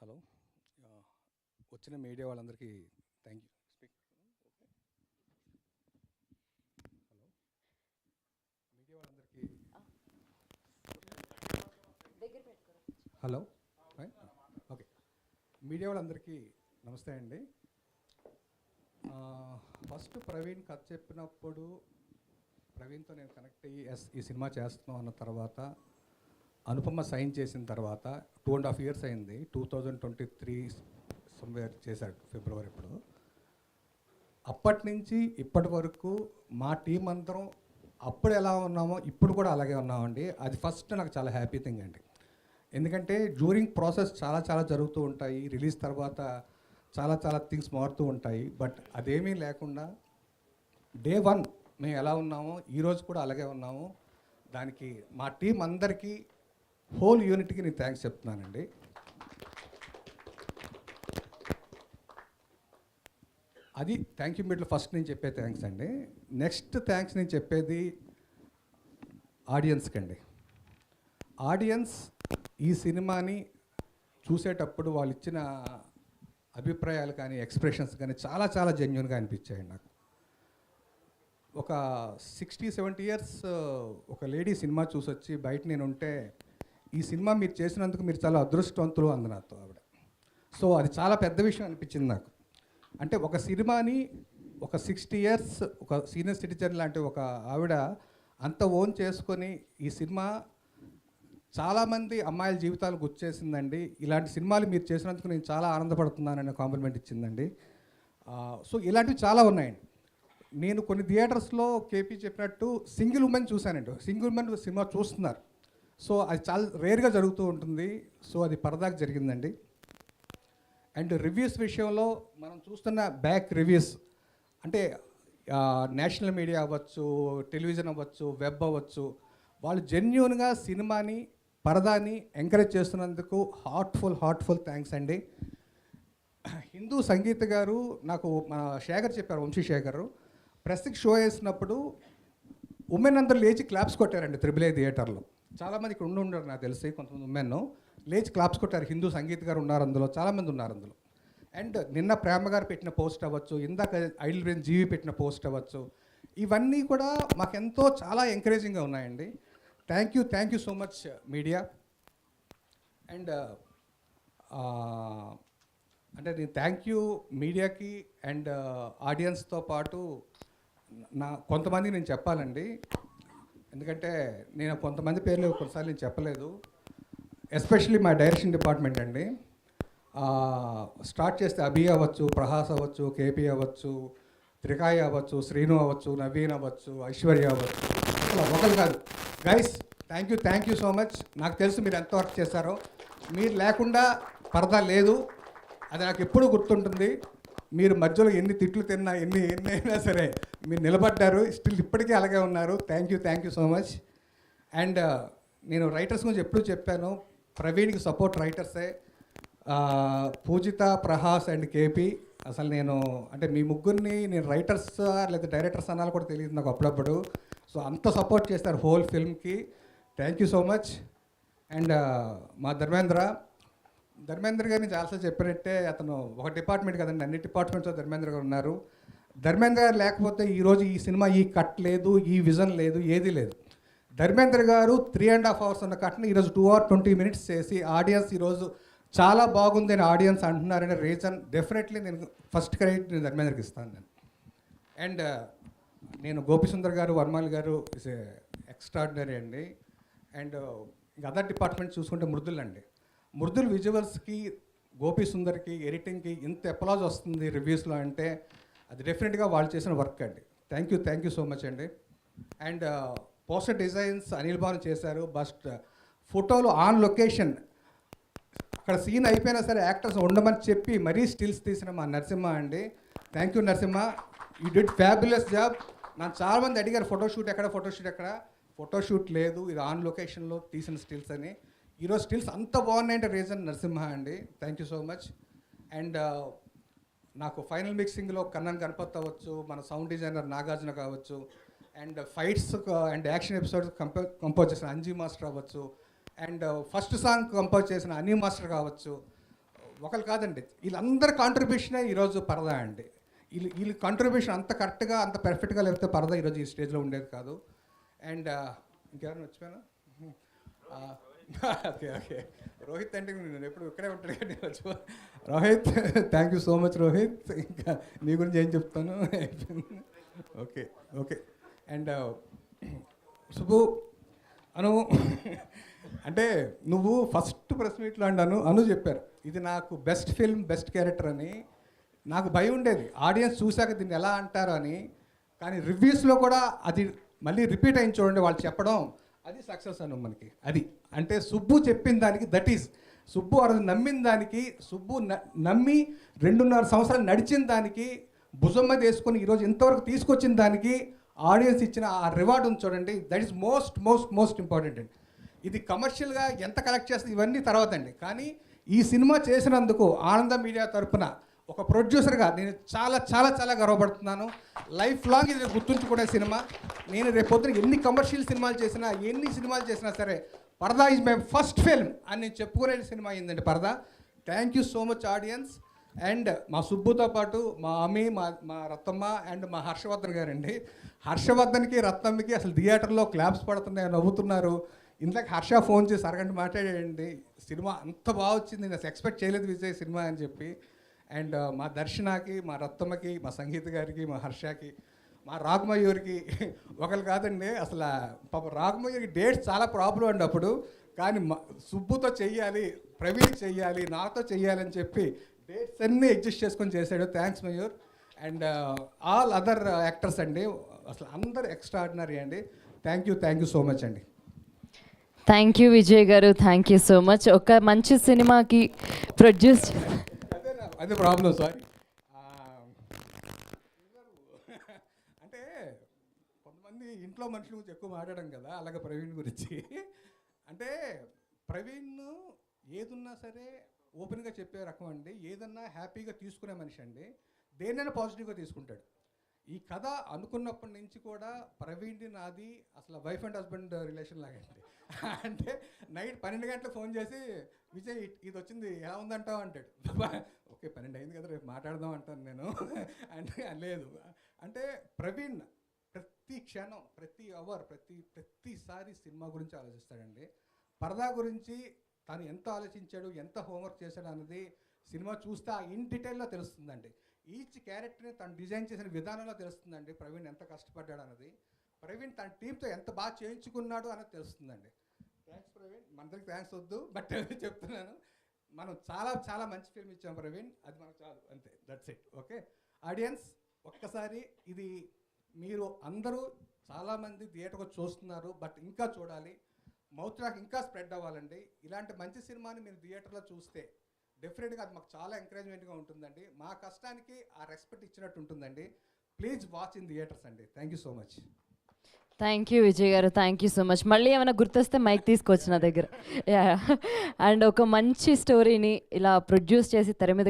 Hello. వచ్చిన media వాళ్ళందరికీ thank you. Hello, media వాళ్ళందరికీ హలో. ఓకే, మీడియా వాళ్ళందరికీ నమస్తే అండి. ఫస్ట్ ప్రవీణ్ కథ చెప్పినప్పుడు ప్రవీణ్తో నేను కనెక్ట్ అయ్యి ఈ సినిమా చేస్తున్నాం అన్న తర్వాత, అనుపమ సైన్ చేసిన తర్వాత 2.5 years అయింది. 2023 సమ్వేర్ చేశాడు, ఫిబ్రవరి. ఇప్పుడు అప్పటి నుంచి ఇప్పటి వరకు మా టీం అందరం అప్పుడు ఎలా ఉన్నామో ఇప్పుడు కూడా అలాగే ఉన్నామండి. అది ఫస్ట్ నాకు చాలా హ్యాపీ థింగ్ అండి. ఎందుకంటే డ్యూరింగ్ ప్రాసెస్ చాలా చాలా జరుగుతూ ఉంటాయి, రిలీజ్ తర్వాత చాలా చాలా థింగ్స్ మారుతూ ఉంటాయి. బట్ అదేమీ లేకుండా డే 1 మేము ఎలా ఉన్నామో ఈరోజు కూడా అలాగే ఉన్నాము. దానికి మా టీం అందరికీ, హోల్ యూనిట్కి నేను థ్యాంక్స్ చెప్తున్నానండి. అది థ్యాంక్ యూ మీట్లో ఫస్ట్ నేను చెప్పే థ్యాంక్స్ అండి. నెక్స్ట్ థ్యాంక్స్ నేను చెప్పేది ఆడియన్స్కి అండి. ఆడియన్స్ ఈ సినిమాని చూసేటప్పుడు వాళ్ళు ఇచ్చిన అభిప్రాయాలు కానీ ఎక్స్ప్రెషన్స్ కానీ చాలా చాలా జెన్యున్గా అనిపించాయండి నాకు. ఒక 60-70 years ఒక లేడీ సినిమా చూసొచ్చి బయట నేను ఉంటే, ఈ సినిమా మీరు చేసినందుకు మీరు చాలా అదృష్టవంతులు అంది నాతో ఆవిడ. సో అది చాలా పెద్ద విషయం అనిపించింది నాకు. అంటే ఒక సినిమాని ఒక 60 years ఒక సీనియర్ సిటిజన్ లాంటి ఒక ఆవిడ అంత ఓన్ చేసుకొని, ఈ సినిమా చాలామంది అమ్మాయిల జీవితాలు గుర్చేసిందండి, ఇలాంటి సినిమాలు మీరు చేసినందుకు నేను చాలా ఆనందపడుతున్నానని కాంప్లిమెంట్ ఇచ్చిందండి. సో ఇలాంటివి చాలా ఉన్నాయండి. నేను కొన్ని థియేటర్స్లో కేపీ చెప్పినట్టు సింగిల్ ఉమెన్ చూశానండి. సింగిల్ ఉమెన్ సినిమా చూస్తున్నారు. సో అది చాలా రేర్గా జరుగుతూ ఉంటుంది. సో అది పరదాకు జరిగిందండి. అండ్ రివ్యూస్ విషయంలో మనం చూస్తున్న బ్యాక్ రివ్యూస్ అంటే నేషనల్ మీడియా అవ్వచ్చు, టెలివిజన్ అవ్వచ్చు, వెబ్ అవ్వచ్చు, వాళ్ళు జెన్యూన్గా సినిమాని, పరదాని ఎంకరేజ్ చేస్తున్నందుకు హార్ట్ఫుల్ థ్యాంక్స్ అండి. హిందూ సంగీత గారు నాకు మన శేఖర్ చెప్పారు, వంశీశేఖర్, ప్రెస్కి షో వేసినప్పుడు ఉమెన్ అందరూ లేచి క్లాప్స్ కొట్టారండి AAA థియేటర్లో. చాలామంది ఇక్కడ ఉండరు నాకు తెలిసి, కొంతమంది ఉమెన్ లేచి క్లాప్స్ కొట్టారు. హిందూ సంగీత్ గారు ఉన్నారు అందులో, చాలామంది ఉన్నారు అందులో. అండ్ నిన్న ప్రేమ గారు పెట్టిన పోస్ట్ అవ్వచ్చు, ఇందాక ఐడిల్ బ్రెయిన్ జీవి పెట్టిన పోస్ట్ అవ్వచ్చు, ఇవన్నీ కూడా మాకెంతో చాలా ఎంకరేజింగ్గా ఉన్నాయండి. Thank you so much media. And అంటే నేను థ్యాంక్ యూ మీడియాకి అండ్ ఆడియన్స్తో పాటు కొంతమంది నేను చెప్పాలండి. ఎందుకంటే నేను కొంతమంది పేర్లు కొన్నిసార్లు నేను చెప్పలేదు. ఎస్పెషల్లీ మా డైరెక్షన్ డిపార్ట్మెంట్ అండి. స్టార్ట్ చేస్తే అభి అవ్వచ్చు, ప్రహాస్ అవ్వచ్చు, కేపీ అవ్వచ్చు, త్రికాయ అవ్వచ్చు, శ్రీను అవ్వచ్చు, నవీన్ అవ్వచ్చు, ఐశ్వర్య అవ్వచ్చు, అసలు ఒకరు కాదు. Guys thank you so much. నాకు తెలుసు మీరు ఎంత వర్క్ చేశారో. మీరు లేకుండా పరదా లేదు, అది నాకు ఎప్పుడూ గుర్తుంటుంది. మీరు మధ్యలో ఎన్ని తిట్లు తిన్నా, ఎన్ని అయినా సరే మీరు నిలబడ్డారు, స్టిల్ ఇప్పటికీ అలాగే ఉన్నారు. Thank you so much. And నేను రైటర్స్ గురించి ఎప్పుడు చెప్పాను, ప్రవీణ్కి సపోర్ట్ రైటర్సే, పూజిత, ప్రహాస్ అండ్ కేపీ. అసలు నేను అంటే మీ ముగ్గురిని నేను రైటర్స్ లేదా డైరెక్టర్స్ అనాలి కూడా తెలియదు నాకు అప్పుడప్పుడు. సో అంత సపోర్ట్ చేస్తారు హోల్ ఫిల్మ్కి. Thank you so much. And మా ధర్మేంద్ర గారిని చాలాసార్లు చెప్పినట్టే, అతను ఒక డిపార్ట్మెంట్ కదండి, అన్ని డిపార్ట్మెంట్స్లో ధర్మేంద్ర గారు ఉన్నారు. ధర్మేంద్ర గారు లేకపోతే ఈరోజు ఈ సినిమా ఈ కట్ లేదు, ఈ విజన్ లేదు, ఏది లేదు. ధర్మేంద్ర గారు 3.5 hours ఉన్న కట్ని ఈరోజు 2 hours 20 minutes చేసి ఆడియన్స్ ఈరోజు చాలా బాగుంది అని ఆడియన్స్ అంటున్నారనే రీజన్ డెఫినెట్లీ నేను ఫస్ట్ క్రెడిట్ నేను ధర్మేంద్రకి ఇస్తాను నేను. అండ్ నేను గోపిసుందర్ గారు, వర్మాల్ గారు ఇస్ ఎక్స్ట్రాడినరీ అండి. అండ్ అదర్ డిపార్ట్మెంట్ చూసుకుంటే మృదుల్ విజువల్స్కి, గోపి సుందర్కి, ఎడిటింగ్కి ఇంత ఎప్లాజ్ వస్తుంది రివ్యూస్లో అంటే అది డెఫినెట్గా వాళ్ళు చేసిన వర్క్ అండి. థ్యాంక్ యూ సో మచ్ అండి. And poster designs Anil Bhanu చేశారు. బస్ట్ ఫోటోలు ఆన్ లొకేషన్, అక్కడ సీన్ అయిపోయినా సరే యాక్టర్స్ ఉండమని చెప్పి మరీ స్టిల్స్ తీసిన మా నరసింహ అండి. Thank you Narasimha, you did fabulous job. నాకు చాలామంది అడిగారు ఫోటోషూట్ ఎక్కడ, ఫోటోషూట్ లేదు, ఇది ఆన్ లొకేషన్లో తీసిన స్టిల్స్ అని. ఈరోజు స్టిల్స్ అంత బాగున్నాయంటే రీజన్ నరసింహ అండి. Thank you so much. And నాకు ఫైనల్ మిక్సింగ్లో కన్నన్ గణపత్ అవ్వచ్చు, మన సౌండ్ డిజైనర్ నాగార్జున కావచ్చు, and fights and action episodes compose చేసిన అంజీ మాస్టర్ అవ్వచ్చు, అండ్ ఫస్ట్ సాంగ్ కంపోజ్ చేసిన అనీ మాస్టర్ కావచ్చు, ఒకరు కాదండి, వీళ్ళందరి కాంట్రిబ్యూషనే ఈరోజు పరదా అండి. వీళ్ళ కాంట్రిబ్యూషన్ అంత కరెక్ట్గా అంత పర్ఫెక్ట్గా లేకపోతే పరదా ఈరోజు ఈ స్టేజ్లో ఉండేది కాదు. అండ్ ఇంకెవరైనా వచ్చిపోయాను. ఓకే ఓకే, రోహిత్ అంటే నేను ఎప్పుడు ఇక్కడే ఉంటాడు కానీ Rohit, thank you so much Rohit. ఇంకా నీ గురించి ఏం చెప్తాను. Okay okay. అండ్ సుబ్బు అను, అంటే నువ్వు ఫస్ట్ ప్రెస్ మీట్లో అను చెప్పారు ఇది నాకు బెస్ట్ ఫిల్మ్ బెస్ట్ క్యారెక్టర్ అని. నాకు భయం ఉండేది ఆడియన్స్ చూశాక దీన్ని ఎలా అంటారు అని, కానీ రివ్యూస్లో కూడా అది మళ్ళీ రిపీట్ అయింది చూడండి వాళ్ళు చెప్పడం, అది సక్సెస్ అను మనకి. అది అంటే సుబ్బు చెప్పిన దానికి, దట్ ఈస్ సుబ్బు ఆ రోజు నమ్మిన దానికి, సుబ్బు నమ్మి 2.5 సంవత్సరాలు నడిచిన దానికి, భుజం మీద వేసుకొని ఈరోజు ఇంతవరకు తీసుకొచ్చిన దానికి ఆడియన్స్ ఇచ్చిన ఆ రివార్డ్ ఉంది చూడండి, that is most most most important అండి. ఇది కమర్షియల్గా ఎంత కలెక్ట్ చేస్తుంది ఇవన్నీ తర్వాత అండి, కానీ ఈ సినిమా చేసినందుకు ఆనంద మీడియా తరపున ఒక ప్రొడ్యూసర్గా నేను చాలా చాలా చాలా గర్వపడుతున్నాను. లైఫ్ లాంగ్ ఇది గుర్తుంచుకునే సినిమా. నేను రేపొద్దున ఎన్ని కమర్షియల్ సినిమాలు చేసినా, ఎన్ని సినిమాలు చేసినా సరే, పరదా ఈజ్ మై ఫస్ట్ ఫిల్మ్ అని నేను చెప్పుకునే సినిమా అయిందండి పరదా. Thank you so much audience. And మా సుబ్బుతో పాటు మా అమ్మి, మా రత్తమ్మ అండ్ మా హర్షవర్ధన్ గారండి. హర్షవర్ధన్కి రత్తమ్మకి అసలు థియేటర్లో క్లాప్స్ పడుతున్నాయి, నవ్వుతున్నారు. ఇందాక హర్ష ఫోన్ చేసి అరగంట మాట్లాడండి, సినిమా అంత బాగా వచ్చింది, నేను అసలు ఎక్స్పెక్ట్ చేయలేదు విజయ్ సినిమా అని చెప్పి. అండ్ మా దర్శనకి, మా రత్తమ్మకి, మా సంగీత గారికి, మా హర్షకి, మా రాఘమయూరికి, ఒకరు కాదండి అసలు పాప రాఘమయూరికి డేట్స్ చాలా ప్రాబ్లం అండి అప్పుడు, కానీ సుబ్బుతో చెయ్యాలి, ప్రవీణ్ చెయ్యాలి, నాతో చెయ్యాలి అని చెప్పి డేట్స్ అన్నీ అడ్జస్ట్ చేసుకొని చేశాడు. Thanks Mayur. And all other actors అండి, అసలు అందరు ఎక్స్ట్రాడినరీ అండి. థ్యాంక్ యూ సో మచ్ అండి. థ్యాంక్ యూ విజయ్ గారు, థ్యాంక్ యూ సో మచ్. ఒక మంచి సినిమాకి ప్రొడ్యూస్, అదే ప్రాబ్లం, సారీ. అంటే కొంతమంది ఇంట్లో మనుషుల గురించి ఎక్కువ మాట్లాడడం కదా, అలాగే ప్రవీణ్ గురించి. అంటే ప్రవీణ్ ఏదున్నా సరే ఓపెన్గా చెప్పే రకం అండి, ఏదన్నా హ్యాపీగా తీసుకునే మనిషి అండి, దేన్నైనా పాజిటివ్గా తీసుకుంటాడు. ఈ కథ అనుకున్నప్పటి నుంచి కూడా ప్రవీణ్ నాది అసలు వైఫ్ అండ్ హస్బెండ్ రిలేషన్ లాగండి. అంటే నైట్ 12 గంటలకు ఫోన్ చేసి విజయ్ ఇది వచ్చింది ఎలా ఉందంటావు అంటాడు. ఓకే 12 అయింది కదా రేపు మాట్లాడదాం అంటాను నేను. అంటే లేదు, అంటే ప్రవీణ్ ప్రతి క్షణం, ప్రతి అవర్, ప్రతిసారి సినిమా గురించి ఆలోచిస్తాడండి. పరదా గురించి తను ఎంత ఆలోచించాడు, ఎంత హోంవర్క్ చేశాడు అన్నది సినిమా చూస్తే ఇన్ డీటెయిల్లో తెలుస్తుందండి. ఈచ్ క్యారెక్టర్ని తను డిజైన్ చేసిన విధానంలో తెలుస్తుందండి ప్రవీణ్ ఎంత కష్టపడ్డాడు అన్నది, ప్రవీణ్ తన టీంతో ఎంత బాగా చేయించుకున్నాడు అన్నది తెలుస్తుందండి. థ్యాంక్స్ ప్రవీణ్, మనకి థ్యాంక్స్ వద్దు, బట్ చెప్తున్నాను మనం చాలా చాలా మంచి ఫిల్మ్ ఇచ్చాం ప్రవీణ్, అది మనకు చాలు, అంతే, దట్స్ ఇట్. ఓకే ఆడియన్స్, ఒక్కసారి ఇది మీరు అందరూ చాలామంది థియేటర్కి చూస్తున్నారు, బట్ ఇంకా చూడాలి, మౌత్ టాక్ ఇంకా స్ప్రెడ్ అవ్వాలండి. ఇలాంటి మంచి సినిమాని మీరు థియేటర్లో చూస్తే డెఫినెట్గా అది మాకు చాలా ఎంకరేజ్మెంట్గా ఉంటుందండి, మా కష్టానికి ఆ రెస్పెక్ట్ ఇచ్చినట్టు ఉంటుందండి. ప్లీజ్ వాచ్ ఇన్ థియేటర్స్ అండి. Thank you so much. Thank you Vijay గారు, థ్యాంక్ యూ సో మచ్. మళ్ళీ ఏమైనా గుర్తొస్తే మైక్ తీసుకొచ్చి నా దగ్గర. అండ్ ఒక మంచి స్టోరీని ఇలా ప్రొడ్యూస్ చేసి తెర మీద